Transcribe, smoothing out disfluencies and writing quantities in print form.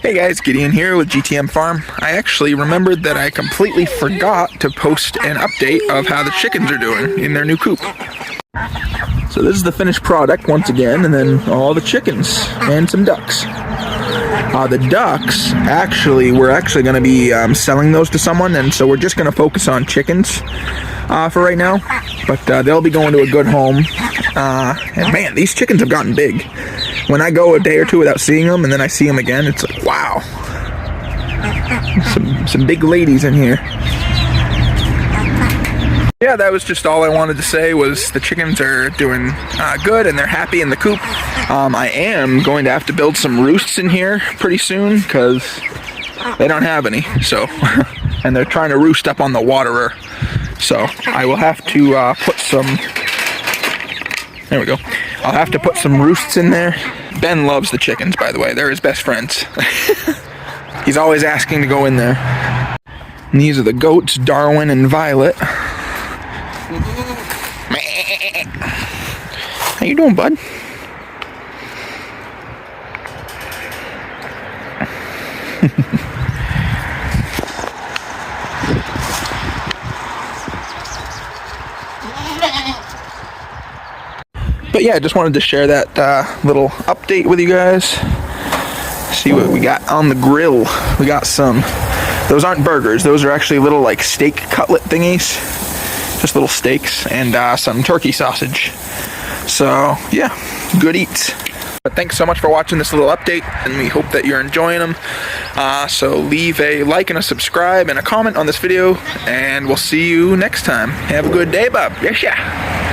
Hey guys, Gideon here with G.T.M Farm. I actually remembered that I completely forgot to post an update of how the chickens are doing in their new coop. So this is the finished product once again, and then all the chickens and some ducks. The ducks, we're actually going to be selling those to someone, and so we're just going to focus on chickens for right now. But they'll be going to a good home. And man, these chickens have gotten big. When I go a day or two without seeing them, and then I see them again, it's like, wow. Some big ladies in here. Yeah, that was just all I wanted to say. Was the chickens are doing good and they're happy in the coop. I am going to have to build some roosts in here pretty soon because they don't have any. So, and they're trying to roost up on the waterer. So I will have to put some. There we go. I'll have to put some roosts in there. Ben loves the chickens, by the way. They're his best friends. He's always asking to go in there. And these are the goats, Darwin and Violet. How you doing, bud? But yeah, I just wanted to share that little update with you guys. See what we got on the grill. We got some, those aren't burgers, those are actually little like steak cutlet thingies. Just little steaks and some turkey sausage. So yeah, good eats. But thanks so much for watching this little update, and we hope that you're enjoying them. So leave a like and a subscribe and a comment on this video, and we'll see you next time. Have a good day, bub. Yes, yeah.